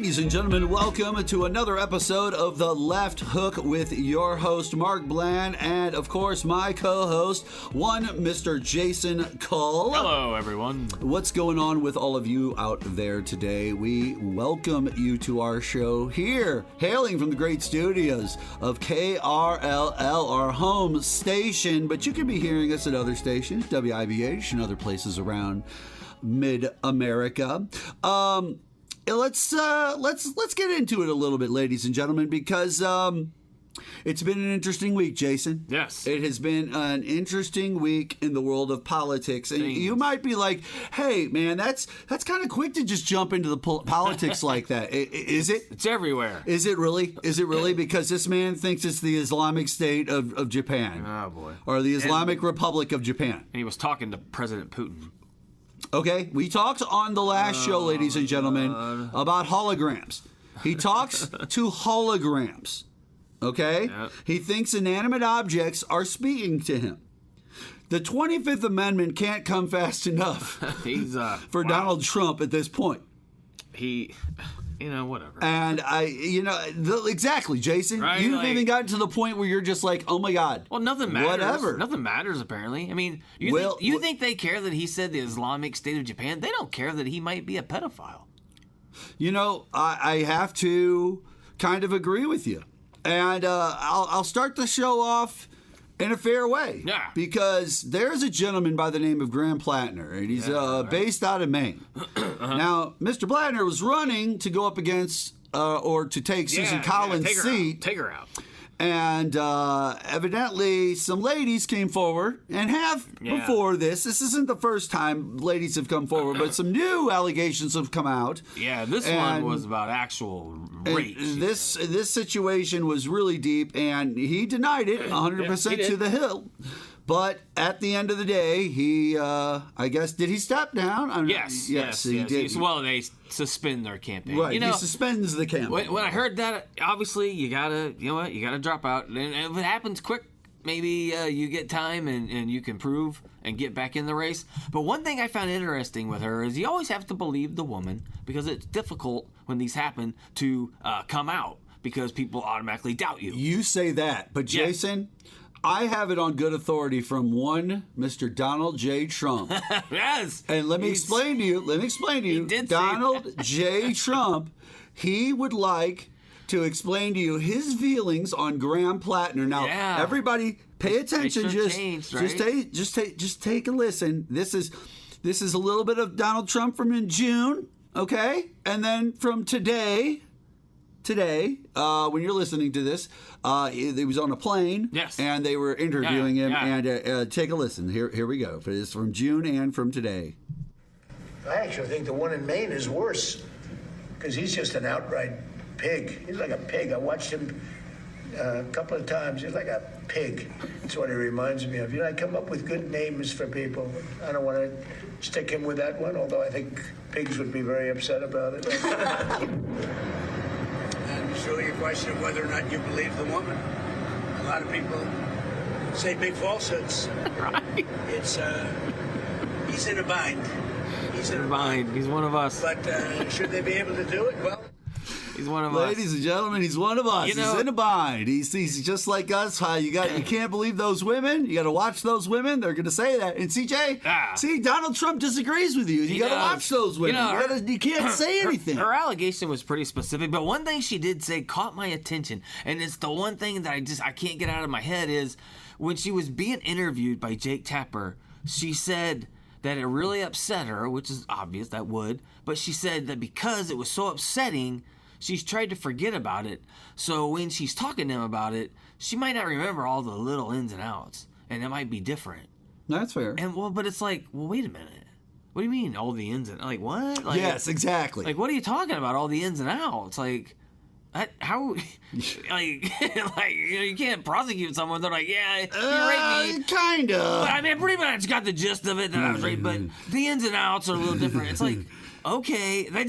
Ladies and gentlemen, welcome to another episode of The Left Hook with your host, Mark Bland, and, of course, my co-host, one Mr. Jason Kull. Hello, everyone. What's going on with all of you out there today? We welcome you to our show here, hailing from the great studios of KRLL, our home station, but you can be hearing us at other stations, WIBH, and other places around mid-America. Let's get into it a little bit, ladies and gentlemen, because it's been an interesting week, Jason. Yes. It has been an interesting week in the world of politics. And you might be like, hey, man, that's kind of quick to just jump into the politics like that. Is it? It's everywhere. Is it really? Is it really? Because this man thinks it's the Islamic State of Japan. Oh, boy. Or the Islamic Republic of Japan. And he was talking to President Putin. Okay, we talked on the last show, ladies and gentlemen, about holograms. He talks to holograms, okay? Yep. He thinks inanimate objects are speaking to him. The 25th Amendment can't come fast enough for Donald Trump at this point. Whatever. And exactly, Jason. Right? You've even gotten to the point where you're just like, oh my God. Well, nothing matters. Whatever. Nothing matters, apparently. I mean, you think they care that he said the Islamic State of Japan? They don't care that he might be a pedophile. I have to kind of agree with you. And I'll start the show off in a fair way. Yeah. Because there's a gentleman by the name of Graham Platner, and he's based out of Maine. Now, Mr. Platner was running to go up against or to take Susan Collins' seat. Take her out. And evidently, some ladies came forward and have before this. This isn't the first time ladies have come forward, but some new allegations have come out. Yeah, this one was about actual rape. This situation was really deep, and he denied it 100% to the hill. But at the end of the day, he, I guess, did he step down? Yes, he did. Well, they suspend their campaign. Right, he suspends the campaign. When I heard that, obviously, you gotta drop out. And if it happens quick, maybe you get time and you can prove and get back in the race. But one thing I found interesting with her is you always have to believe the woman, because it's difficult when these happen to come out, because people automatically doubt you. You say that, but Jason... I have it on good authority from one Mr. Donald J. Trump. Yes. And let me explain to you. Donald J. Trump, he would like to explain to you his feelings on Graham Platner. Now, everybody pay attention. Just take a listen. This is a little bit of Donald Trump from in June, okay? And then from today, when you're listening to this, he was on a plane, and they were interviewing him. And take a listen. Here we go. It's from June and from today. I actually think the one in Maine is worse, because he's just an outright pig. He's like a pig. I watched him a couple of times. He's like a pig. That's what he reminds me of. I come up with good names for people. I don't want to stick him with that one, although I think pigs would be very upset about it. It's really a question of whether or not you believe the woman. A lot of people say big falsehoods. Right. It's he's in a bind. He's one of us. But should they be able to do it? Well, he's one of us. Ladies and gentlemen, he's one of us. He's in a bind. He's just like us. You can't believe those women. You got to watch those women. They're going to say that. And CJ, Donald Trump disagrees with you. You got to watch those women. You can't say anything. Her allegation was pretty specific, but one thing she did say caught my attention, and it's the one thing that I can't get out of my head is when she was being interviewed by Jake Tapper, she said that it really upset her, which is obvious that would, but she said that because it was so upsetting, she's tried to forget about it. So when she's talking to him about it, she might not remember all the little ins and outs, and it might be different. That's fair. And but it's like, wait a minute. What do you mean all the ins and what? Yes, exactly. What are you talking about? All the ins and outs? How, like you can't prosecute someone. They're like, yeah, you raped me. Kind of. I mean, pretty much got the gist of it that I was raped, but the ins and outs are a little different. It's like, okay, I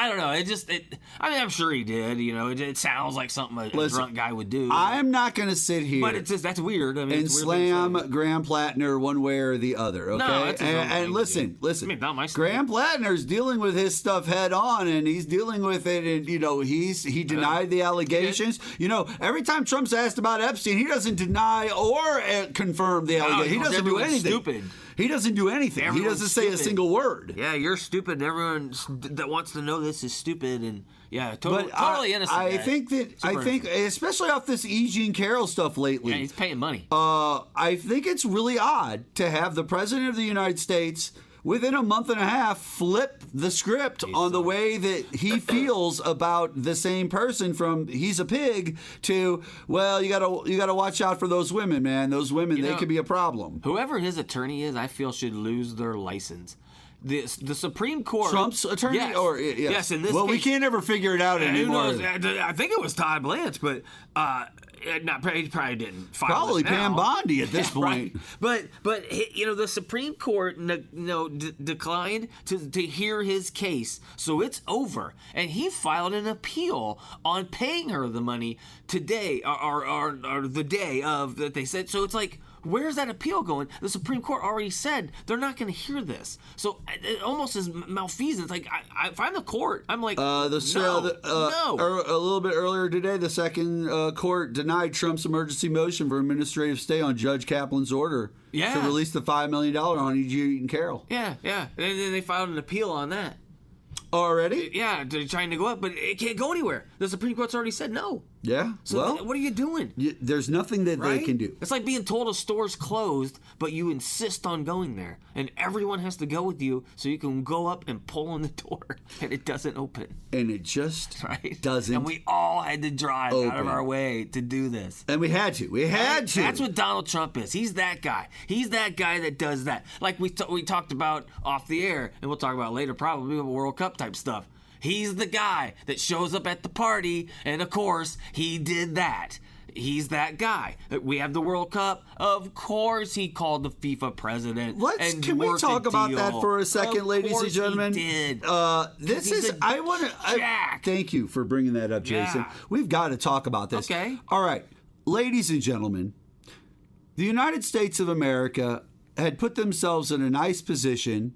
don't know. I mean, I'm sure he did. You know, it sounds like something a drunk guy would do. I'm not going to sit here, but it's just that's weird. I mean, and slam Graham Platner one way or the other. Okay, no, that's and listen. I mean, not my Graham Platner's dealing with his stuff head on, and he's dealing with it, and you know, he denied the allegations. You know, every time Trump's asked about Epstein, he doesn't deny or confirm the allegations. He doesn't do anything. Stupid. He doesn't do anything. He doesn't say a single word. Yeah, you're stupid. Everyone that wants to know this is stupid, and yeah, totally innocent. I think, especially off this E. Jean Carroll stuff lately. Yeah, he's paying money. I think it's really odd to have the president of the United States, within a month and a half, flip the script on the way that he feels about the same person, from he's a pig to, well, you gotta watch out for those women, man. Those women, they could be a problem. Whoever his attorney is, I feel should lose their license. The Supreme Court, Trump's attorney, yes, in this case, we can't ever figure it out anymore. Who knows? I think it was Todd Blanche, but he probably didn't. Probably Pam Bondi at this point. Right. But you know, the Supreme Court declined to hear his case, so it's over. And he filed an appeal on paying her the money today, or the day of that they said. So it's like, where's that appeal going? The Supreme Court already said they're not going to hear this. So it almost is malfeasance. Like, if I'm the court, I'm like, no. A little bit earlier today, the second court denied Trump's emergency motion for administrative stay on Judge Kaplan's order to release the $5 million on E. Jean Carroll. Yeah. And then they filed an appeal on that. Already? Yeah, they're trying to go up, but it can't go anywhere. The Supreme Court's already said no. Yeah. So what are you doing? There's nothing that they can do. It's like being told a store's closed, but you insist on going there, and everyone has to go with you so you can go up and pull on the door, and it doesn't open. And it just doesn't. And we all had to drive out of our way to do this. And we had to. That's what Donald Trump is. He's that guy. He's that guy that does that. Like we talked about off the air, and we'll talk about later probably about World Cup type stuff. He's the guy that shows up at the party, and of course, he did that. He's that guy. We have the World Cup. Of course, he called the FIFA president. Can we talk about that for a second, ladies and gentlemen? He did. Thank you for bringing that up, Jason. Yeah. We've got to talk about this. Okay. All right, ladies and gentlemen, the United States of America had put themselves in a nice position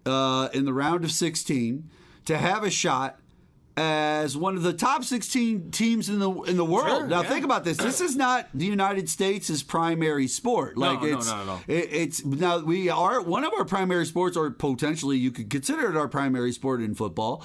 in the round of 16 to have a shot as one of the top 16 teams in the world. Sure, now think about this. This is not the United States' primary sport. No. It's now one of our primary sports, or potentially you could consider it our primary sport in football,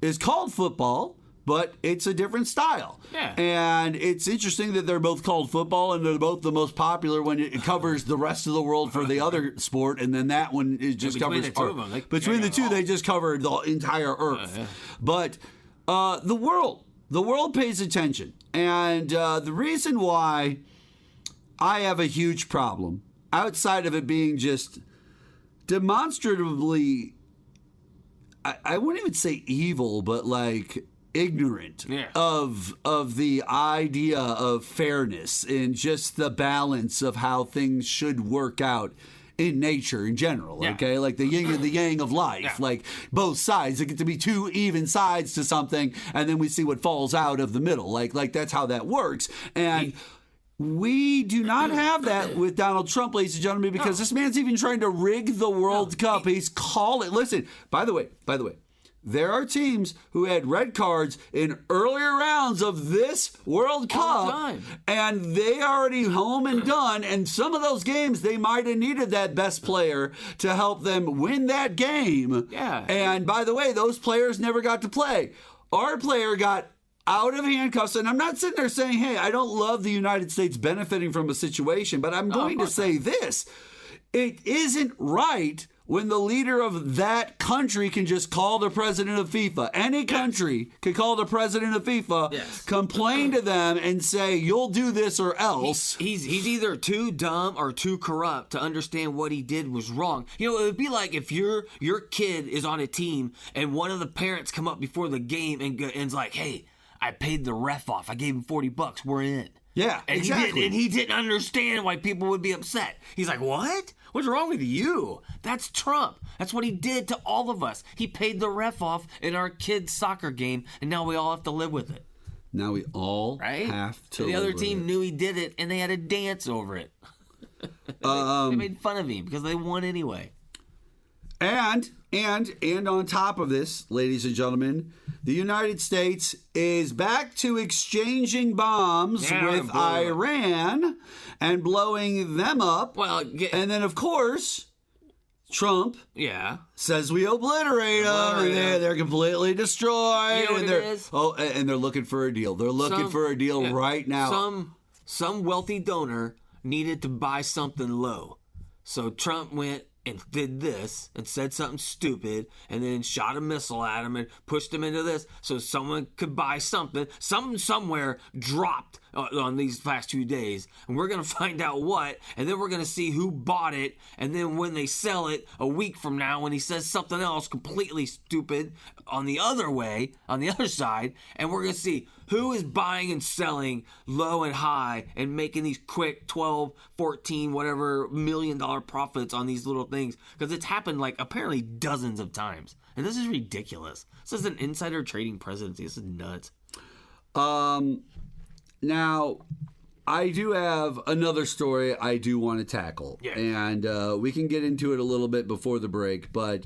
is called football. But it's a different style. Yeah. And it's interesting that they're both called football, and they're both the most popular when it covers the rest of the world for the other sport, and then that one is just covers the two of them. Between the two, they just cover the entire earth. But the world pays attention. And the reason why I have a huge problem, outside of it being just demonstratively, I wouldn't even say evil, but like ignorant of the idea of fairness and just the balance of how things should work out in nature in general, okay? Like the yin and the yang of life, like both sides. There get to be two even sides to something, and then we see what falls out of the middle. Like that's how that works. And we do not have that with Donald Trump, ladies and gentlemen, because this man's even trying to rig the World Cup. He's calling. Listen, by the way, there are teams who had red cards in earlier rounds of this World Cup, and they already home and done. And some of those games, they might have needed that best player to help them win that game. Yeah. And by the way, those players never got to play. Our player got out of handcuffs, and I'm not sitting there saying, hey, I don't love the United States benefiting from a situation, but I'm going to say this. It isn't right when the leader of that country can just call the president of FIFA. Any country can call the president of FIFA, complain to them, and say, you'll do this or else. He's either too dumb or too corrupt to understand what he did was wrong. You know, it would be like if your kid is on a team and one of the parents come up before the game and is like, hey, I paid the ref off. I gave him $40. We're in. Yeah, and exactly. He didn't understand why people would be upset. He's like, what? What's wrong with you? That's Trump. That's what he did to all of us. He paid the ref off in our kids' soccer game, and now we all have to live with it. Now we all have to The other live team with knew he did it, and they had to dance over it. They made fun of him because they won anyway. And on top of this, ladies and gentlemen, the United States is back to exchanging bombs with Iran and blowing them up. Well, and then, of course, Trump says we obliterate them, and they're completely destroyed. You know what and it is? And they're looking for a deal. They're looking for a deal right now. Some wealthy donor needed to buy something low. So Trump went and did this and said something stupid and then shot a missile at him and pushed him into this so someone could buy something. Something somewhere dropped on these last 2 days, and we're going to find out what, and then we're going to see who bought it, and then when they sell it a week from now, when he says something else completely stupid on the other side, and we're going to see who is buying and selling low and high and making these quick 12, 14, whatever $1 million profits on these little things, because it's happened like apparently dozens of times, and this is ridiculous. This is an insider trading presidency. This is nuts. Now, I do have another story I do want to tackle, and we can get into it a little bit before the break, but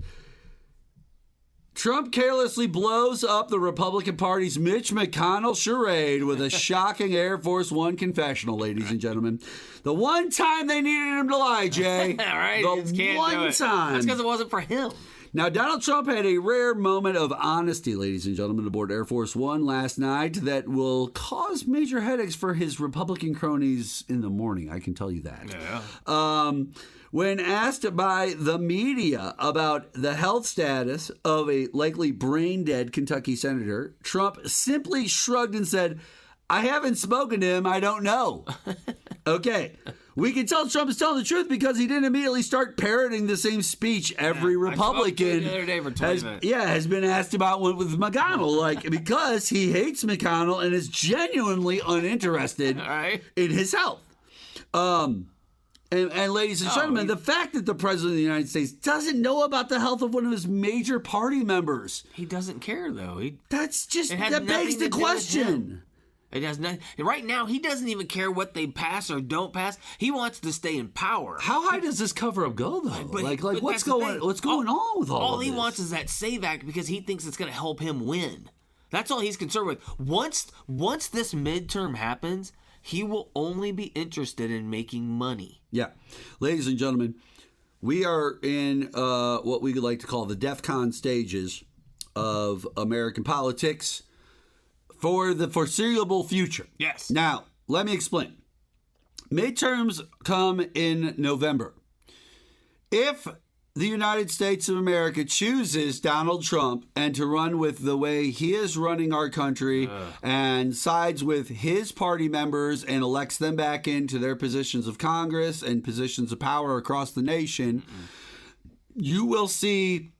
Trump carelessly blows up the Republican Party's Mitch McConnell charade with a shocking Air Force One confessional, ladies and gentlemen. The one time they needed him to lie, Jay. All right, the one time. That's because it wasn't for him. Now, Donald Trump had a rare moment of honesty, ladies and gentlemen, aboard Air Force One last night that will cause major headaches for his Republican cronies in the morning. I can tell you that. Yeah. When asked by the media about the health status of a likely brain-dead Kentucky senator, Trump simply shrugged and said, I haven't spoken to him. I don't know. Okay. We can tell Trump is telling the truth because he didn't immediately start parroting the same speech every Republican the other day for 20 minutes. has been asked about with McConnell, because he hates McConnell and is genuinely uninterested in his health. And ladies and gentlemen, the fact that the President of the United States doesn't know about the health of one of his major party members. He doesn't care, though. That begs the question. It has nothing. Right now, he doesn't even care what they pass or don't pass. He wants to stay in power. How high does this cover-up go, though? But what's going on with all of this? All he wants is that SAVE Act because he thinks it's going to help him win. That's all he's concerned with. Once this midterm happens, he will only be interested in making money. Yeah. Ladies and gentlemen, we are in what we like to call the DEFCON stages of American politics for the foreseeable future. Yes. Now, let me explain. Midterms come in November. If the United States of America chooses Donald Trump and to run with the way he is running our country and sides with his party members and elects them back into their positions of Congress and positions of power across the nation, you will see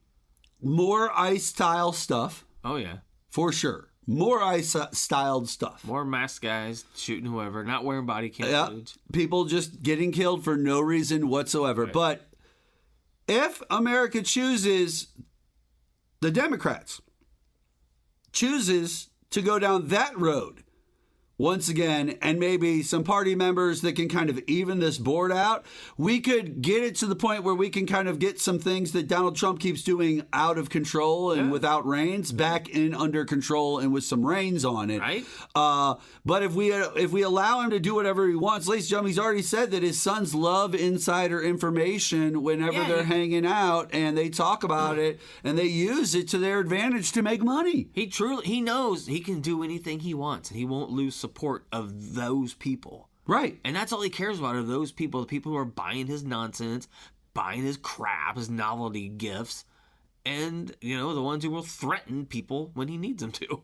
more ICE-style stuff. Oh, yeah. For sure. More ICE-styled stuff. More masked guys shooting whoever, not wearing body cam footage. People just getting killed for no reason whatsoever. Right. But if America chooses, the Democrats chooses to go down that road once again, and maybe some party members that can kind of even this board out, we could get it to the point where we can kind of get some things that Donald Trump keeps doing out of control and without reins back in under control and with some reins on it. Right. But if we allow him to do whatever he wants, ladies and gentlemen, he's already said that his sons love insider information whenever they're hanging out, and they talk about it and they use it to their advantage to make money. He knows he can do anything he wants, and he won't lose support of those people. Right. And that's all he cares about are those people, the people who are buying his nonsense, buying his crap, his novelty gifts, and, the ones who will threaten people when he needs them to.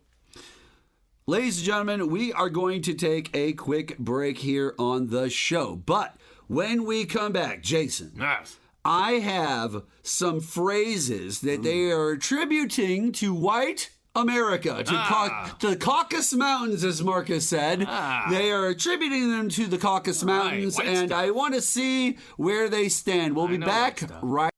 Ladies and gentlemen, we are going to take a quick break here on the show. But when we come back, Jason, yes, I have some phrases that they are attributing to white America, to the Caucasus Mountains, as Marcus said. They are attributing them to the Caucasus Mountains, and I want to see where they stand. We'll be back right.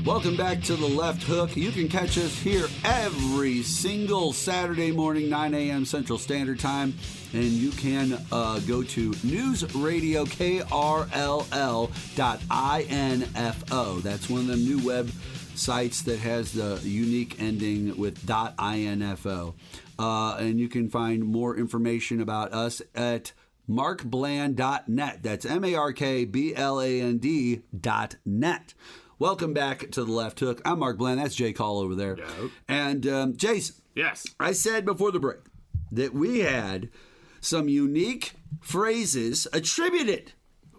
Welcome back to The Left Hook. You can catch us here every single Saturday morning, 9 a.m. Central Standard Time. And you can go to News Radio KRLL.info. That's one of them new websites that has the unique ending with .info. And you can find more information about us at markbland.net. That's MARKBLAND.net. Welcome back to The Left Hook. I'm Mark Bland. That's Jay Kull over there. Yep. And Jason. Yes. I said before the break that we had some unique phrases attributed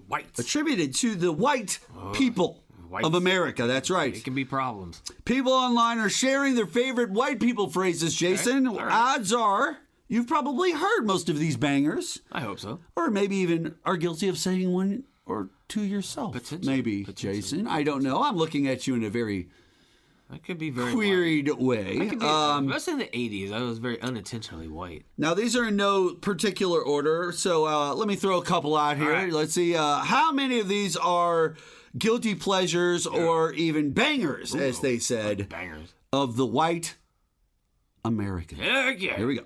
to the white people of America. That's right. It can be problems. People online are sharing their favorite white people phrases, Jason. Okay. Right. Odds are you've probably heard most of these bangers. I hope so. Or maybe even are guilty of saying one or two yourself. Maybe, Jason. I don't know. I'm looking at you in a very that could be very queried way. Especially in the 80s, I was very unintentionally white. Now, these are in no particular order, so let me throw a couple out here. Right. Let's see. How many of these are guilty pleasures or even bangers, as they said, bangers of the white American? Heck yeah. Here we go.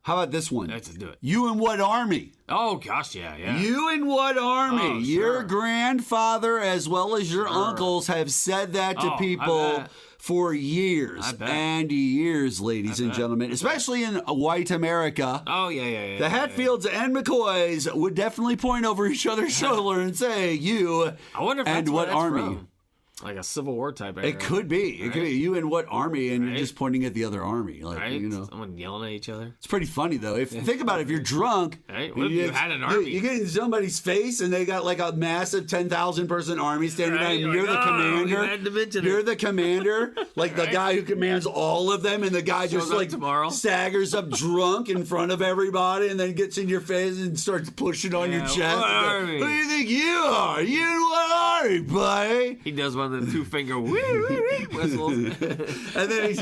How about this one? Let's do it. You in what army? Oh, gosh, yeah. You in what army? Oh, Your grandfather as well as your uncles have said that to people for years and years, ladies and gentlemen, especially in white America. Oh, yeah. The Hatfields and McCoys would definitely point over each other's shoulder and say, you I wonder if and that's what army? From. Like a Civil War type era. It could be. It could be. You in what army, and you're just pointing at the other army. Like, you know. Someone yelling at each other. It's pretty funny, though. If think about it, if you're drunk. Right? What if you had an army? You get in somebody's face, and they got like a massive 10,000-person army standing there, and you're the commander. You're the commander. Like the guy who commands all of them, and the guy just like staggers up drunk in front of everybody, and then gets in your face and starts pushing on your chest. Who do you think you are? You in what army, buddy? He does one of the two-finger whistles. And then he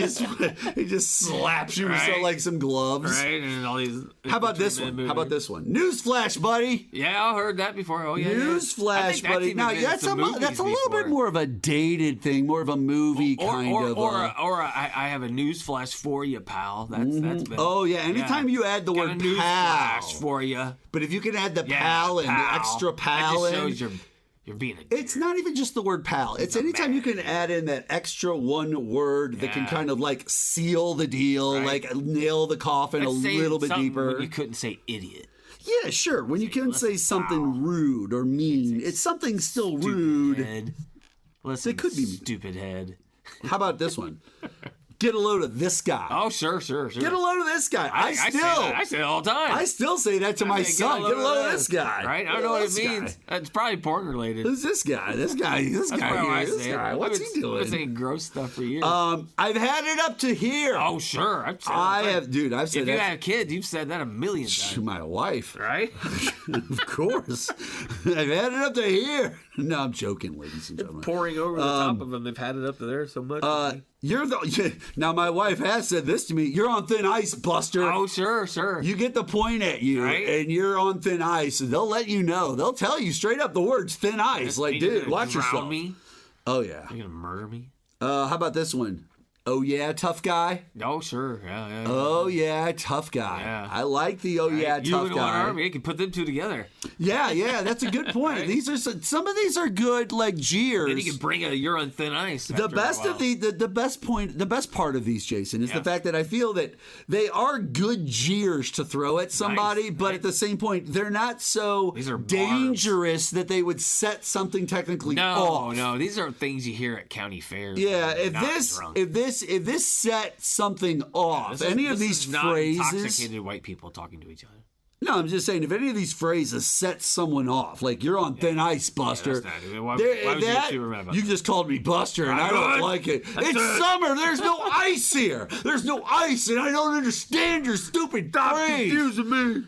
just slaps you with like some gloves. Right, and all these. How about this one? Newsflash, buddy. Yeah, I heard that before. Oh, yeah. Newsflash, buddy. Now, that's a little bit more of a dated thing, more of a movie kind of. Or I have a newsflash for you, pal. That's been. Oh, yeah. Anytime you add the word pal. For you. But if you can add the pal and the extra pal that just shows you're being a dick. It's not even just the word pal. It's anytime you can add in that extra one word that can kind of like seal the deal, like nail the coffin a little bit deeper. When you couldn't say idiot. Yeah, sure. When you can say something rude or mean, it's something still rude. Head. Listen, it could be stupid head. How about this one? Get a load of this guy. Oh, sure. Get a load of this guy. I say it all the time. I still say that to my son. Get a load of this guy. Right? I don't know what it means. It's probably porn related. Who's this guy? This guy here. This guy. What's he doing? I've been saying gross stuff for years. I've had it up to here. Oh, sure. I've said I've said that. If you have kids, you've said that a million times. To my wife. Right? Of course. I've had it up to here. No, I'm joking, ladies and gentlemen. Pouring over the top of them. They've had it up to there so much. Now, my wife has said this to me. You're on thin ice, Buster. Oh, sure. You get the point at you, and you're on thin ice. And they'll let you know. They'll tell you straight up the words thin ice. Like, dude, watch yourself. Me? Oh, yeah. You're going to murder me? How about this one? Oh, yeah, tough guy? Oh, sure. Yeah. Oh, yeah, tough guy. Yeah. I like the tough guy. You and one army, you can put them two together. Yeah, that's a good point. These are some of these are good, like, jeers. Then you can bring you're on thin ice. The best part of these, Jason, is the fact that I feel that they are good jeers to throw at somebody, but at the same point, they're not so dangerous that they would set something technically off. No, these are things you hear at county fairs. Yeah, if this set something off, any of these phrases, intoxicated white people talking to each other. No, I'm just saying, if any of these phrases set someone off, like you're on thin ice, Buster. Yeah, why would you get too remember? You just called me Buster, and I don't like it. It's summer. There's no ice here. There's no ice, and I don't understand your stupid phrase. Stop confusing me.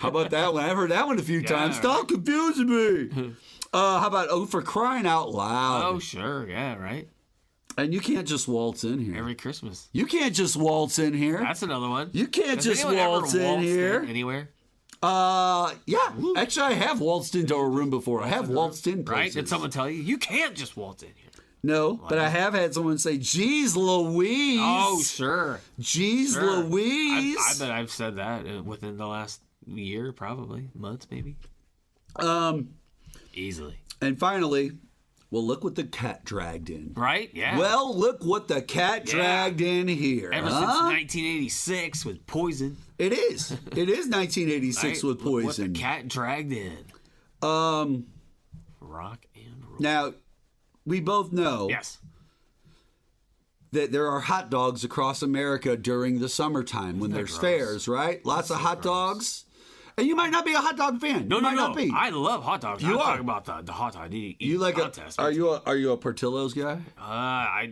How about that one? I've heard that one a few times. Stop confusing me. How about, for crying out loud? Oh, sure. Yeah, right. And you can't just waltz in here. Every Christmas. You can't just waltz in here. That's another one. You can't just waltz in here. Anywhere? Yeah. Actually, I have waltzed into a room before. I have waltzed in places. Right? Did someone tell you? You can't just waltz in here. No, but I have had someone say, "Geez, Louise." Oh, sure. Geez, sure. Louise. I bet I've said that within the last year, probably. Months, maybe. Easily. And finally... Well, look what the cat dragged in. Right? Yeah. Well, look what the cat dragged in here. Ever since 1986 with Poison. It is. It is 1986 right? with Poison. What the cat dragged in. Rock and roll. Now, we both know. Yes. That there are hot dogs across America during the summertime when there's fairs, right? Lots of hot dogs. And you might not be a hot dog fan. No, you might not be. I love hot dogs. You I'm are talking about the hot dog you like contest. Are you a Portillo's guy?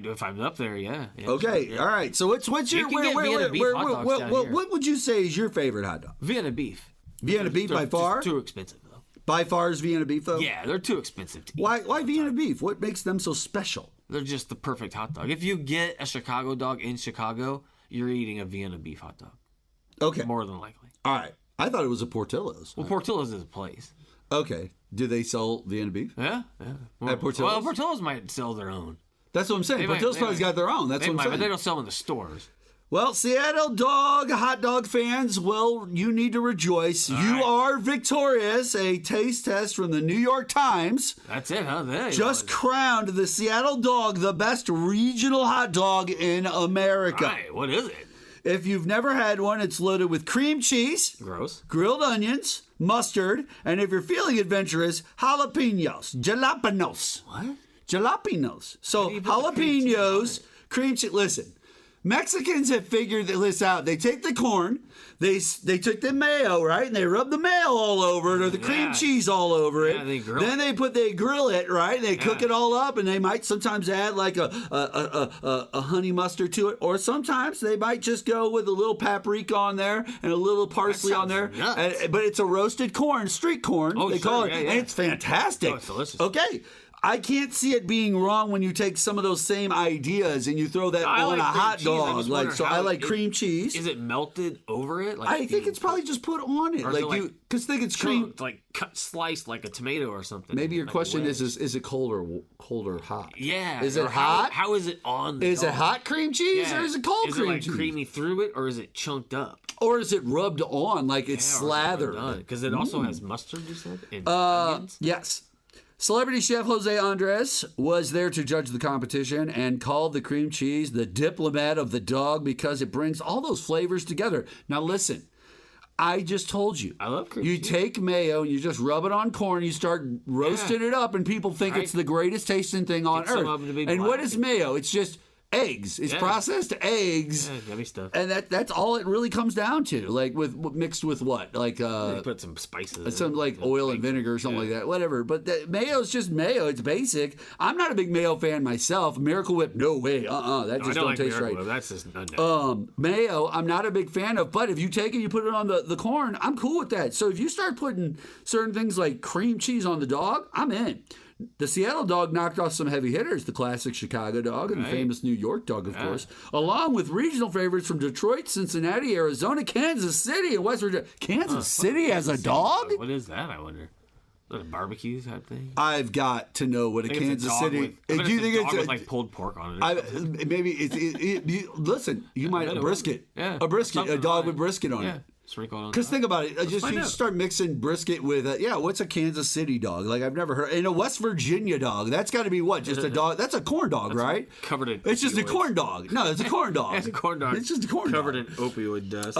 If I'm up there, yeah. Okay, sure, all right. So what's your what would you say is your favorite hot dog? Vienna beef. Vienna beef by far. Too expensive though. By far is Vienna beef though. Yeah, they're too expensive to eat. Why Vienna beef? What makes them so special? They're just the perfect hot dog. If you get a Chicago dog in Chicago, you're eating a Vienna beef hot dog. Okay. More than likely. All right. I thought it was a Portillo's. Well, Portillo's is a place. Okay. Do they sell Vienna beef? Yeah. At Portillo's? Well, Portillo's might sell their own. That's what I'm saying. Portillo's probably got their own. That's what I'm saying. But they don't sell in the stores. Well, Seattle hot dog fans, well, you need to rejoice. You are victorious. A taste test from the New York Times. That's it, huh? There just crowned the Seattle dog the best regional hot dog in America. Right. What is it? If you've never had one, it's loaded with cream cheese, gross, grilled onions, mustard, and if you're feeling adventurous, jalapenos. What? Jalapenos. So jalapenos, cream cheese. Listen, Mexicans have figured this out. They take the corn, they took the mayo, right, and they rub the mayo all over it or the cream cheese all over it. Then they grill it, right, and they cook it all up, and they might sometimes add like a honey mustard to it, or sometimes they might just go with a little paprika on there and a little parsley on there. But it's a roasted corn, street corn. They call it, and it's fantastic. Oh, it's delicious. Okay. I can't see it being wrong when you take some of those same ideas and you throw that on a hot dog. I like cream cheese. Is it melted over it? Like I think it's probably just put on it. Because think it's cream, like sliced like a tomato or something. Maybe your question is it cold or hot? Yeah. Is it hot? How is it on? Is it hot cream cheese or is it cold cream cheese? Is it like creamy through it or is it chunked up? Or is it rubbed on like it's slathered? Because it also has mustard, you said, and onions. Yes. Celebrity chef Jose Andres was there to judge the competition and called the cream cheese the diplomat of the dog because it brings all those flavors together. Now listen, I just told you. I love cream cheese. You take mayo and you just rub it on corn, you start roasting it up, and people think it's the greatest tasting thing on earth. And what is mayo? It's just eggs. It's processed eggs. Yeah, yummy stuff. And that's all it really comes down to. Like mixed with what? Like you put some spices. Some like oil and vinegar or something like that. Whatever. But mayo is just mayo. It's basic. I'm not a big mayo fan myself. Miracle Whip, no way. That just don't taste right. Whip. That's just no. Mayo, I'm not a big fan of. But if you take it, you put it on the corn, I'm cool with that. So if you start putting certain things like cream cheese on the dog, I'm in. The Seattle dog knocked off some heavy hitters, the classic Chicago dog and the famous New York dog, of course, along with regional favorites from Detroit, Cincinnati, Arizona, Kansas City, and West Virginia. Kansas City as a dog? What is that, I wonder? Is that a barbecue type thing? I've got to know what a Kansas City... Do you think it's with like pulled pork on it? Maybe listen, you might... A brisket. Yeah. A brisket. A dog with brisket on it. Because think about it, you start mixing brisket with what's a Kansas City dog? Like I've never heard. And a West Virginia dog, that's got to be what? Just a dog? That's a corn dog, right? Covered in. It's just a corn dog. No, it's a corn dog. It's a corn dog. It's just a corn dog covered in opioid dust.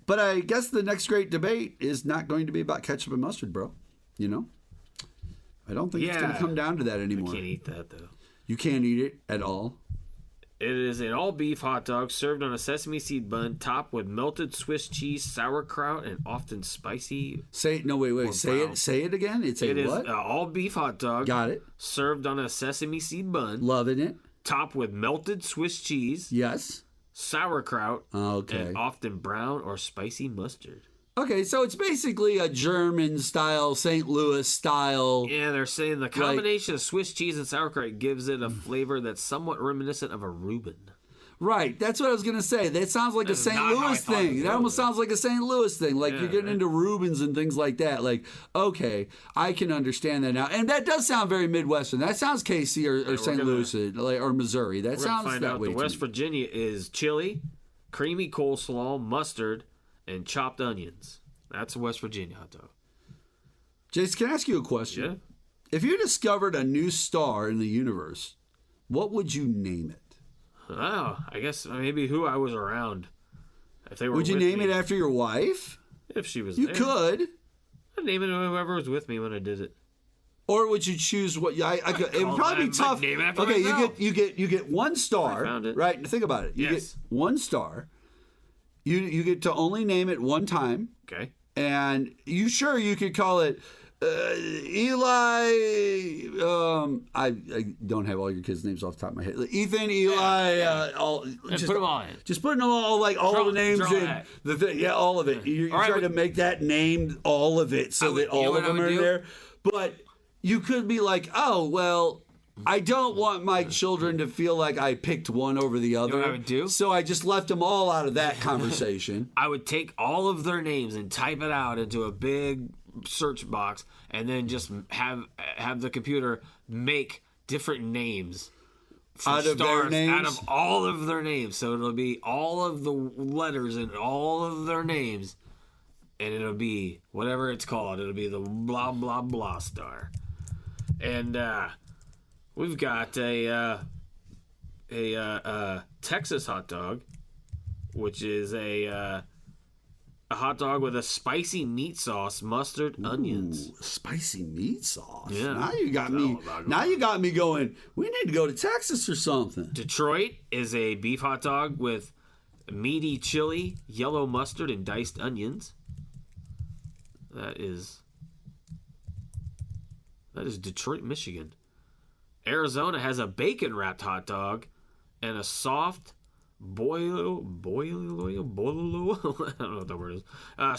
But I guess the next great debate is not going to be about ketchup and mustard, bro. You know, I don't think it's going to come down to that anymore. I can't eat that though. You can't eat it at all. It is an all-beef hot dog served on a sesame seed bun, topped with melted Swiss cheese, sauerkraut, and often spicy. Say it again. It is what? An all-beef hot dog. Got it. Served on a sesame seed bun. Loving it. Topped with melted Swiss cheese. Yes. Sauerkraut. Okay. And often brown or spicy mustard. Okay, so it's basically a German style, St. Louis style. Yeah, they're saying the combination of Swiss cheese and sauerkraut gives it a flavor that's somewhat reminiscent of a Reuben. Right, that's what I was going to say. That sounds like a St. Louis thing. That almost sounds like a St. Louis thing. Like you're getting into Reubens and things like that. Like, okay, I can understand that now. And that does sound very Midwestern. That sounds KC or St. Louis or Missouri. That sounds that way. The West Virginia is chili, creamy coleslaw, mustard, and chopped onions. That's a West Virginia hot dog. Jace, can I ask you a question? Yeah. If you discovered a new star in the universe, what would you name it? Oh, I guess maybe who I was around. If they were would you name it after your wife? If she was you there. could. I'd name it whoever was with me when I did it. Or would you choose what? I could. It would probably be tough. Name it after okay, myself. you get one star. I found it. Right. Think about it. You get one star. You get to only name it one time. Okay. And you could call it Eli. I don't have all your kids' names off the top of my head. Ethan, Eli. Just put them all in. Just putting them all all the names in. All of it. You're trying to make that name all of it so that all of them are in there. But you could be like, oh well. I don't want my children to feel like I picked one over the other. You know what I would do? So I just left them all out of that conversation. I would take all of their names and type it out into a big search box and then just have the computer make different names out of their names? Out of all of their names. So it'll be all of the letters in all of their names. And it'll be whatever it's called. It'll be the blah, blah, blah star. And, we've got a Texas hot dog, which is a hot dog with a spicy meat sauce, mustard, onions. Spicy meat sauce. Yeah. Now you got me. Now you got me going. We need to go to Texas or something. Detroit is a beef hot dog with meaty chili, yellow mustard, and diced onions. That is Detroit, Michigan. Arizona has a bacon-wrapped hot dog and a soft boilo, I don't know what that word is,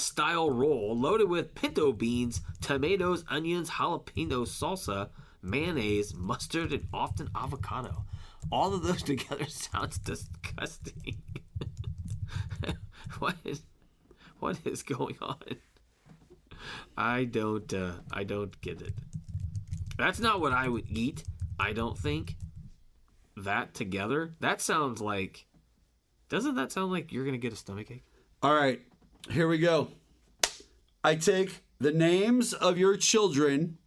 style roll loaded with pinto beans, tomatoes, onions, jalapeno salsa, mayonnaise, mustard, and often avocado. All of those together sounds disgusting. What is going on? I don't get it. That's not what I would eat. I don't think that together. That sounds like. Doesn't that sound like you're gonna get a stomachache? All right, here we go. I take the names of your children.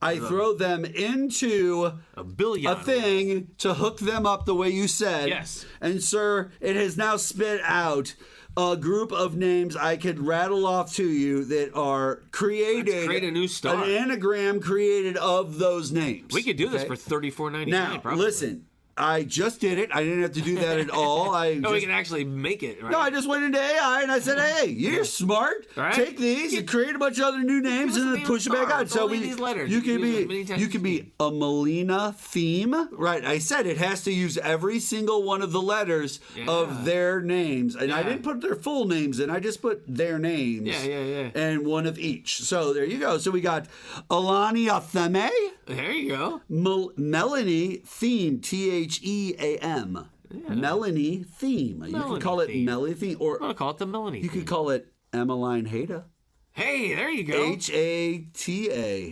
I throw them into a thing to hook them up the way you said. Yes. And sir, it has now spit out a group of names I could rattle off to you that are created. Let's create a new star. An anagram created of those names. We could do this for $34.99. Now, probably. listen. I just did it. I didn't have to do that at all. We can actually make it. Right? No, I just went into AI and I said, "Hey, you're smart. Right? Take these and create a bunch of other new names and then push it back out." So these letters. You could be a Melina theme, right? I said it has to use every single one of the letters of their names, and I didn't put their full names in. I just put their names. Yeah. And one of each. So there you go. So we got Alania Theme. There you go. Melanie Theme, Theam. Yeah. Melanie Theme. You can call it Melanie Theme. Or I'm going to call it the Melanie You could call it Emmeline Haida. Hey, there you go. Hata.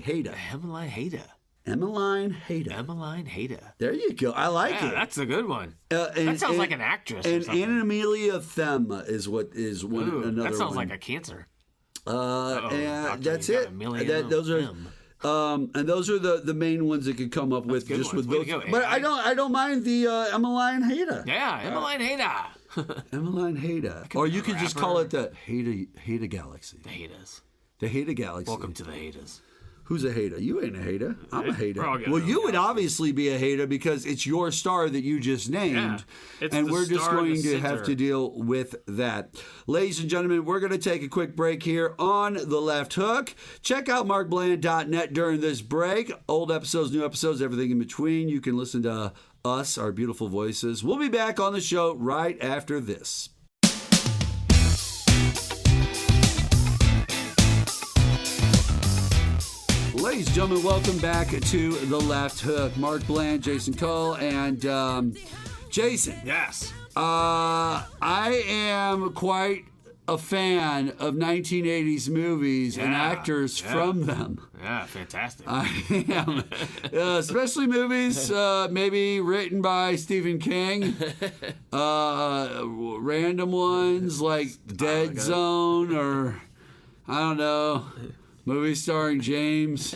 Haida. Emmeline Haida. Emmeline Haida. Emmeline Haida. There you go. I like it. That's a good one. That sounds like an actress or something. And Amelia Them is what is one. Ooh, another that sounds one. like a cancer. And that's it. Those are. And those are the main ones that could come up with just with those. But I don't mind the Emmeline Haida. Yeah, Emmeline Haida. Emmeline Haida. Or you could just call it the Haida Galaxy. The Haidas. The Haida Galaxy. Welcome to the Haidas. Who's a hater? You ain't a hater. I'm a hater. Well, you would obviously be a hater because it's your star that you just named. And we're just going to have to deal with that. Ladies and gentlemen, we're going to take a quick break here on The Left Hook. Check out markbland.net during this break. Old episodes, new episodes, everything in between. You can listen to us, our beautiful voices. We'll be back on the show right after this. Ladies and gentlemen, welcome back to The Left Hook. Mark Bland, Jason Kull, and Jason. Yes. I am quite a fan of 1980s movies and actors from them. Yeah, fantastic. I am. Especially movies maybe written by Stephen King. Random ones like Dead Zone or, I don't know, movie starring James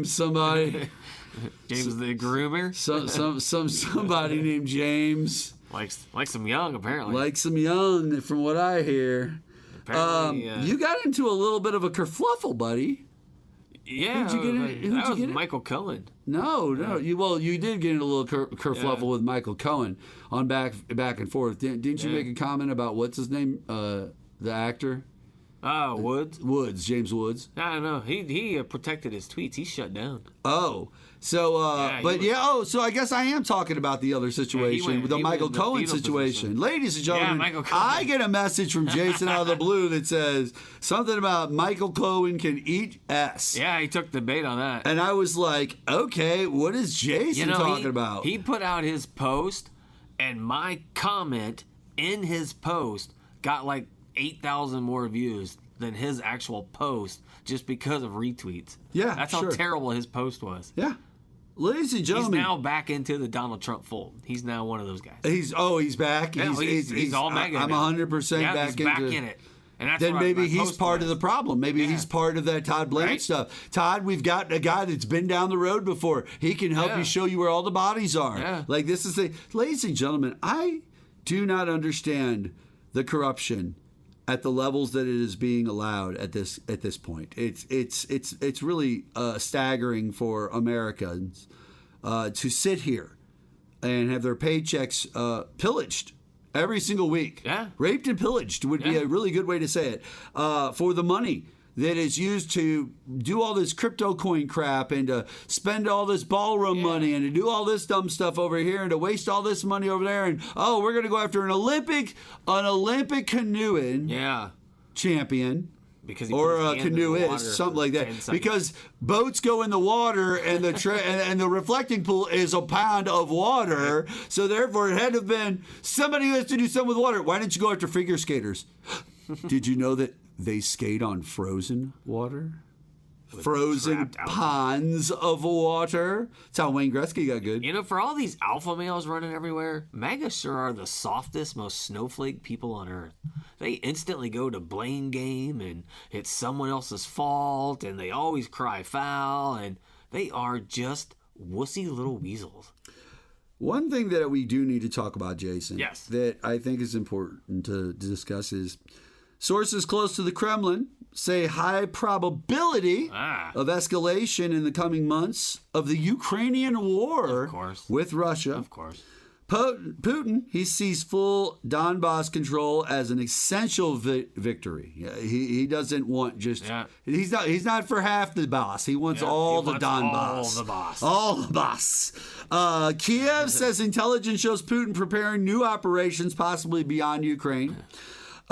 somebody. James the Groomer. Somebody named James. Like some young, apparently. Like some young, from what I hear. You got into a little bit of a kerfluffle, buddy. Yeah. Who'd you get in? That was Michael Cohen. No. You did get in a little kerfluffle with Michael Cohen on back and forth. Didn't you make a comment about what's his name? The actor? Woods. James Woods. I don't know. He protected his tweets. He's shut down. Oh. So, so I guess I am talking about the other situation, the Michael Cohen situation. Ladies and gentlemen, Michael Cohen. I get a message from Jason out of the blue that says something about Michael Cohen can eat ass. Yeah, he took the bait on that. And I was like, okay, what is Jason talking about? He put out his post, and my comment in his post got like 8,000 more views than his actual post just because of retweets. Yeah, that's how terrible his post was. Yeah. Ladies and gentlemen, he's now back into the Donald Trump fold. He's now one of those guys. He's back. Yeah, he's all MAGA. I'm 100% back in it. And that's then maybe he's part of the problem. Maybe he's part of that Todd Blanchard stuff. Todd, we've got a guy that's been down the road before. He can help you show you where all the bodies are. Yeah. Like this is ladies and gentlemen, I do not understand the corruption at the levels that it is being allowed at this point. It's really staggering for Americans to sit here and have their paychecks pillaged every single week. Yeah. Raped and pillaged would be a really good way to say it. For the money that is used to do all this crypto coin crap and to spend all this ballroom money and to do all this dumb stuff over here and to waste all this money over there and we're going to go after an Olympic canoeing champion. Or a canoeist, something like that. Because boats go in the water, and the and the reflecting pool is a pound of water. So therefore, it had to have been somebody who has to do something with water. Why didn't you go after figure skaters? Did you know that they skate on frozen water? Frozen ponds of water. That's how Wayne Gretzky got good. You know, for all these alpha males running everywhere, MAGA sure are the softest, most snowflake people on earth. They instantly go to blame game, and it's someone else's fault, and they always cry foul, and they are just wussy little weasels. One thing that we do need to talk about, Jason, yes, that I think is important to discuss is sources close to the Kremlin say high probability of escalation in the coming months of the Ukrainian war with Russia. Of course. Putin, he sees full Donbass control as an essential victory. He doesn't want just he's not for half the boss. He wants all the Donbass. All the boss. Kiev says intelligence shows Putin preparing new operations possibly beyond Ukraine.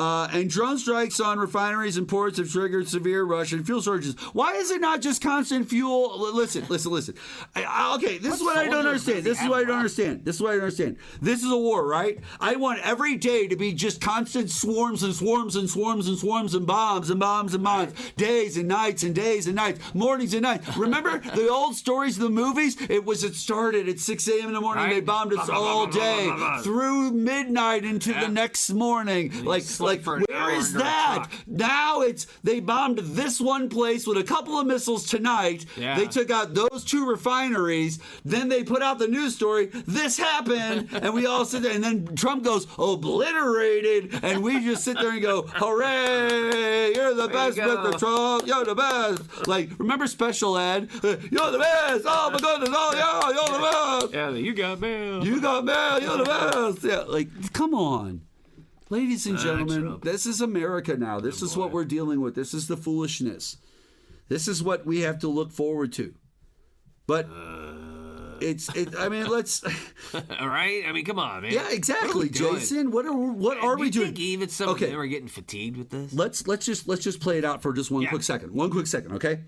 And drone strikes on refineries and ports have triggered severe Russian fuel shortages. Why is it not just constant fuel? Listen. Okay, this is what I don't understand. This is what I don't understand. This is a war, right? I want every day to be just constant swarms and swarms and swarms and swarms and bombs and bombs and bombs. Days and nights and days and nights. Mornings and nights. Remember the old stories of the movies? It started at 6 a.m. in the morning. Right. They bombed us all day through midnight into the next morning. Like Like, where is that? Now they bombed this one place with a couple of missiles tonight. Yeah. They took out those 2 refineries. Then they put out the news story. This happened, and we all sit there. And then Trump goes, obliterated, and we just sit there and go, hooray! You're the best, Mr. Trump. You're the best. Like, remember Special Ed? You're the best. Oh my goodness. Oh yeah, you're the best. Yeah, you got mail. You got mail. You're the best. Yeah, like, come on. Ladies and gentlemen, this is America now. This is what we're dealing with. This is the foolishness. This is what we have to look forward to. But I mean, let's. All right. I mean, come on, man. Yeah, exactly, Jason. What are we doing? Even some of them are getting fatigued with this. Let's just play it out for just one quick second. One quick second, okay?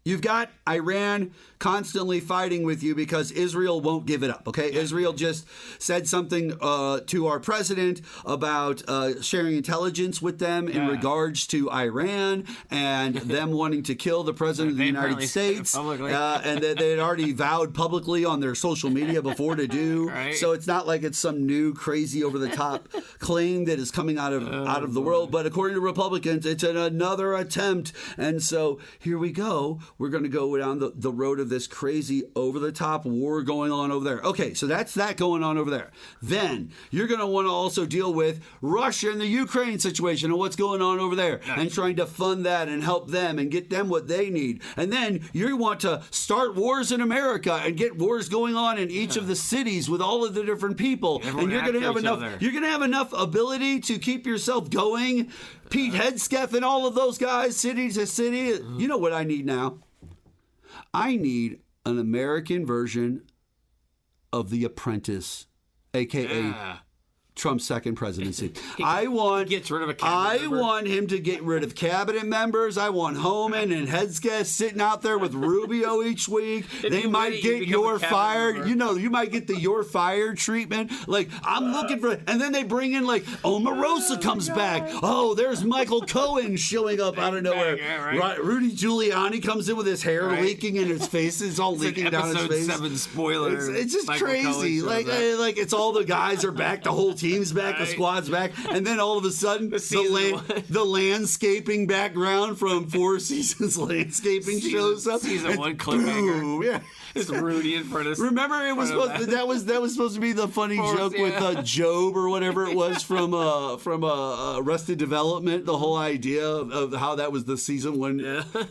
You've got Iran constantly fighting with you because Israel won't give it up, okay? Yeah. Israel just said something to our president about sharing intelligence with them in regards to Iran and them wanting to kill the president of the United States. And they had already vowed publicly on their social media before to do. Right. So it's not like it's some new crazy over-the-top claim that is coming out of the world. But according to Republicans, it's another attempt. And so here we go. We're going to go down the road of this crazy over-the-top war going on over there. Okay, so that's that going on over there. Then you're going to want to also deal with Russia and the Ukraine situation and what's going on over there and trying to fund that and help them and get them what they need. And then you want to start wars in America and get wars going on in each of the cities with all of the different people. And you're going to have enough. You're going to have enough ability to keep yourself going. Pete Hegseth and all of those guys, city to city. You know what I need now? I need an American version of The Apprentice, a.k.a. Trump's second presidency. I want him to get rid of cabinet members. I want Homan and Hegseth sitting out there with Rubio each week. They might get you're fired. Member. You know, you might get the you're fired treatment. Like, I'm looking for, and then they bring in like Omarosa comes back. Oh, there's Michael Cohen showing up out of nowhere. Right. Rudy Giuliani comes in with his hair leaking and his face is all leaking down his face. Episode 7 spoiler. It's just Michael crazy. Like it's all the guys are back. The whole team's back, the squad's back, and then all of a sudden the landscaping background from Four Seasons Landscaping shows up. Season 1 cliffhanger. Yeah. It's Rudy in front of. Remember, it was that was supposed to be the funny joke with Job or whatever it was from Arrested Development. The whole idea of how that was the season 1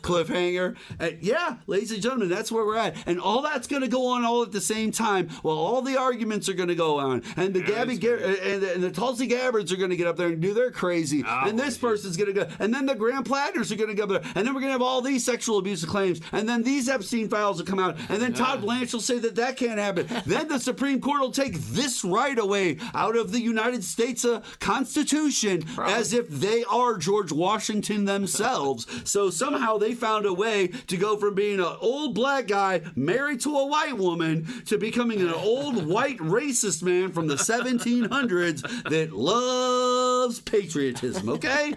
cliffhanger. And ladies and gentlemen, that's where we're at, and all that's going to go on all at the same time. Well, all the arguments are going to go on, and the and the Tulsi Gabbards are going to get up there and do their crazy, and this person's going to go, and then the Graham Platners are going to go up there, and then we're going to have all these sexual abuse claims, and then these Epstein files will come out, and then Todd Blanche will say that can't happen. Then the Supreme Court will take this right away out of the United States Constitution as if they are George Washington themselves. So somehow they found a way to go from being an old black guy married to a white woman to becoming an old white racist man from the 1700s that loves patriotism, okay?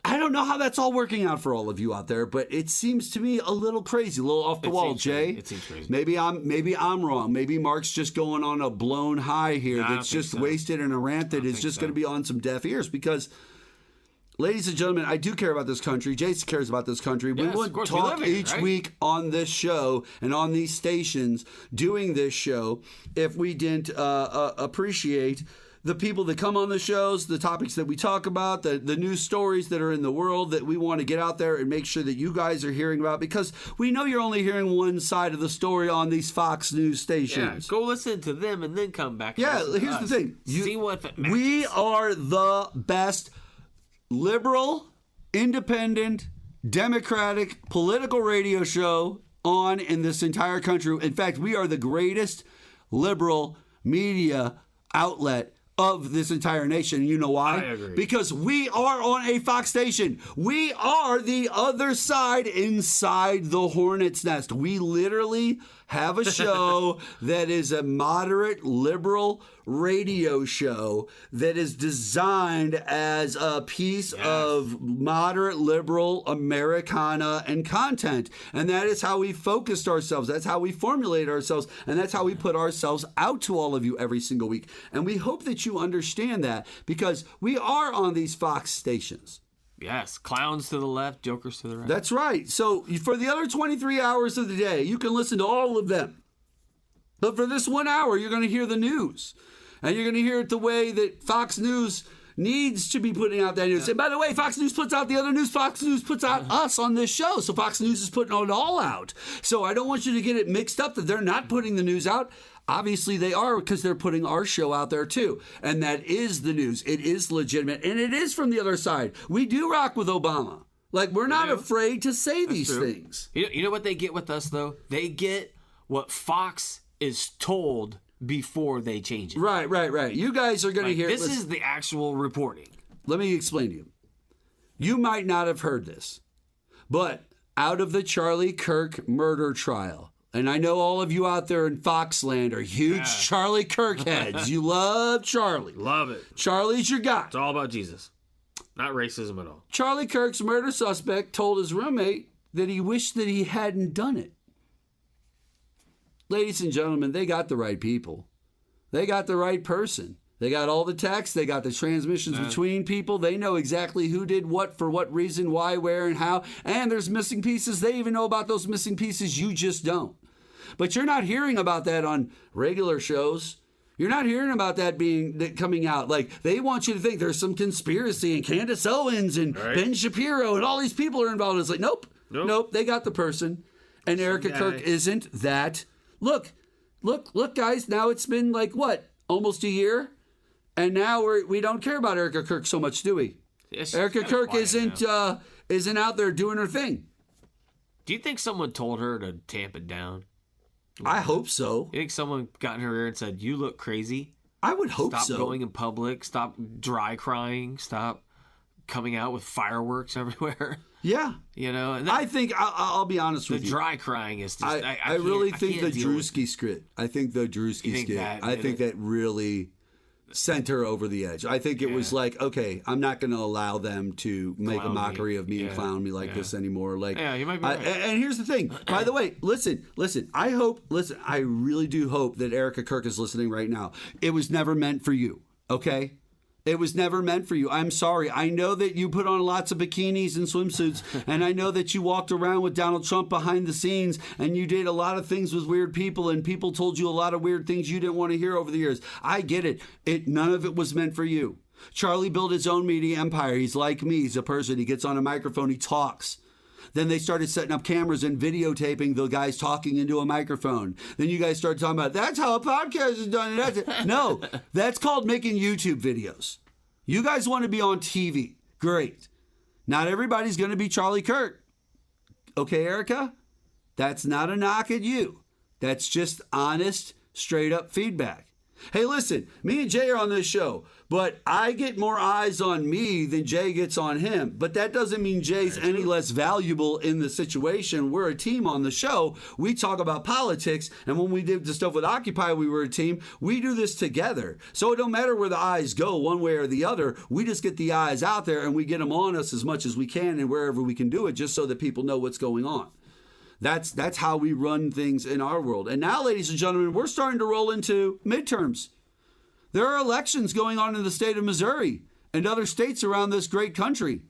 I don't know how that's all working out for all of you out there, but it seems to me a little crazy, a little off the wall, Jay. It seems crazy. Maybe I'm wrong. Maybe Mark's just going on a blown high here that's just wasted in a rant that is just going to be on some deaf ears because, ladies and gentlemen, I do care about this country. Jason cares about this country. We would talk each week on this show and on these stations doing this show if we didn't appreciate the people that come on the shows, the topics that we talk about, the news stories that are in the world that we want to get out there and make sure that you guys are hearing about, because we know you're only hearing one side of the story on these Fox News stations. Yeah, go listen to them and then come back. Yeah, here's the thing. See what matches. We are the best liberal, independent, democratic, political radio show on in this entire country. In fact, we are the greatest liberal media outlet of this entire nation. You know why? I agree. Because we are on a Fox station. We are the other side inside the hornet's nest. We literally have a show that is a moderate liberal radio show that is designed as a piece of moderate liberal Americana and content. And that is how we focused ourselves. That's how we formulate ourselves. And that's how we put ourselves out to all of you every single week. And we hope that you understand that, because we are on these Fox stations. Yes, clowns to the left, jokers to the right. That's right. So for the other 23 hours of the day, you can listen to all of them. But for this 1 hour, you're going to hear the news. And you're going to hear it the way that Fox News needs to be putting out that news. Yeah. And by the way, Fox News puts out the other news. Fox News puts out us on this show. So Fox News is putting it all out. So I don't want you to get it mixed up that they're not putting the news out. Obviously they are, because they're putting our show out there too. And that is the news. It is legitimate. And it is from the other side. We do rock with Obama. Like, we're not afraid to say these things. You know what they get with us, though? They get what Fox is told before they change it. Right. You guys are going to hear... This is the actual reporting. Let me explain to you. You might not have heard this, but out of the Charlie Kirk murder trial, and I know all of you out there in Foxland are huge Charlie Kirk heads. You love Charlie. Love it. Charlie's your guy. It's all about Jesus. Not racism at all. Charlie Kirk's murder suspect told his roommate that he wished that he hadn't done it. Ladies and gentlemen, they got the right people. They got the right person. They got all the texts. They got the transmissions between people. They know exactly who did what, for what reason, why, where, and how. And there's missing pieces. They even know about those missing pieces. You just don't. But you're not hearing about that on regular shows. You're not hearing about that coming out. Like, they want you to think there's some conspiracy, and Candace Owens and Ben Shapiro and all these people are involved. It's like, nope. They got the person. And Erica Kirk isn't that. Look, guys. Now it's been like, what, almost a year? And now we don't care about Erica Kirk so much, do we? Yes, Erica Kirk isn't out there doing her thing. Do you think someone told her to tamp it down? I hope so. You think someone got in her ear and said, "You look crazy"? I would hope so. Stop going in public. Stop dry crying. Stop coming out with fireworks everywhere. Yeah. You know, and I think I'll be honest with you. The dry crying is just. I really think the Drewski script. I think the Drewski skit. I think that really sent her over the edge. I think it was like, okay, I'm not going to allow them to make a mockery of me and clown me like this anymore. Like, you might be right. And here's the thing. By the way, listen. I really do hope that Erica Kirk is listening right now. It was never meant for you. Okay. It was never meant for you. I'm sorry. I know that you put on lots of bikinis and swimsuits, and I know that you walked around with Donald Trump behind the scenes, and you did a lot of things with weird people, and people told you a lot of weird things you didn't want to hear over the years. I get it. None of it was meant for you. Charlie built his own media empire. He's like me. He's a person. He gets on a microphone. He talks. Then they started setting up cameras and videotaping the guys talking into a microphone. Then you guys started talking about, that's how a podcast is done. No, that's called making YouTube videos. You guys want to be on TV. Great. Not everybody's going to be Charlie Kirk. Okay, Erica? That's not a knock at you. That's just honest, straight up feedback. Hey, listen, me and Jay are on this show, but I get more eyes on me than Jay gets on him. But that doesn't mean Jay's any less valuable in the situation. We're a team on the show. We talk about politics, and when we did the stuff with Occupy, we were a team. We do this together. So it don't matter where the eyes go, one way or the other. We just get the eyes out there, and we get them on us as much as we can and wherever we can do it, just so that people know what's going on. That's how we run things in our world. And now, ladies and gentlemen, we're starting to roll into midterms. There are elections going on in the state of Missouri and other states around this great country.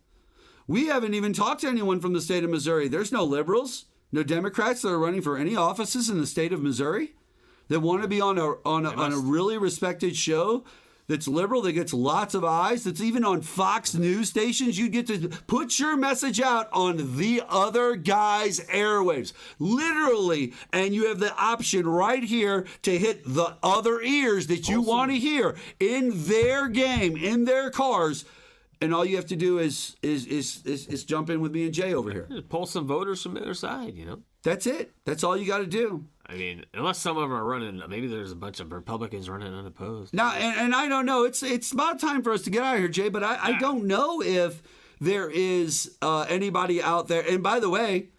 We haven't even talked to anyone from the state of Missouri. There's no liberals, no Democrats that are running for any offices in the state of Missouri that want to be on a really respected show that's liberal, that gets lots of eyes, that's even on Fox News stations. You get to put your message out on the other guy's airwaves, literally, and you have the option right here to hit the other ears that you want to hear in their game, in their cars. And all you have to do is jump in with me and Jay over here. Pull some voters from the other side, you know. That's it. That's all you got to do. I mean, unless some of them are running, maybe there's a bunch of Republicans running unopposed. Now, and I don't know. It's about time for us to get out of here, Jay. But I don't know if there is anybody out there. And by the way,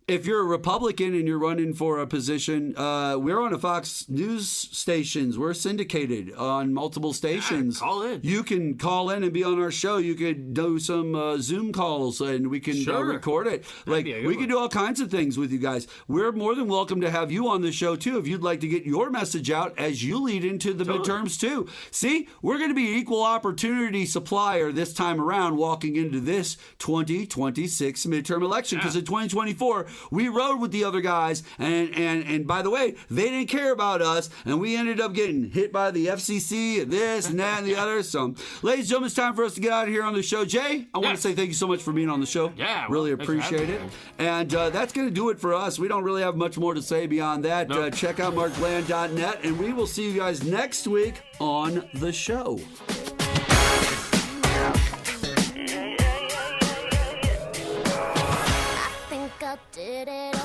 If you're a Republican and you're running for a position, we're on a Fox News stations. We're syndicated on multiple stations. Yeah, call in. You can call in and be on our show. You could do some Zoom calls and we can record it. Like we can do all kinds of things with you guys. We're more than welcome to have you on the show too if you'd like to get your message out as you lead into the midterms too. See, we're going to be equal opportunity supplier this time around walking into this 2026 midterm election because in 2024 we rode with the other guys, and by the way, they didn't care about us, and we ended up getting hit by the FCC, and this and that and the other. So, ladies and gentlemen, it's time for us to get out of here on the show. Jay, I want to say thank you so much for being on the show. Yeah, really appreciate it. And that's going to do it for us. We don't really have much more to say beyond that. Nope. Check out markbland.net, and we will see you guys next week on the show. Did it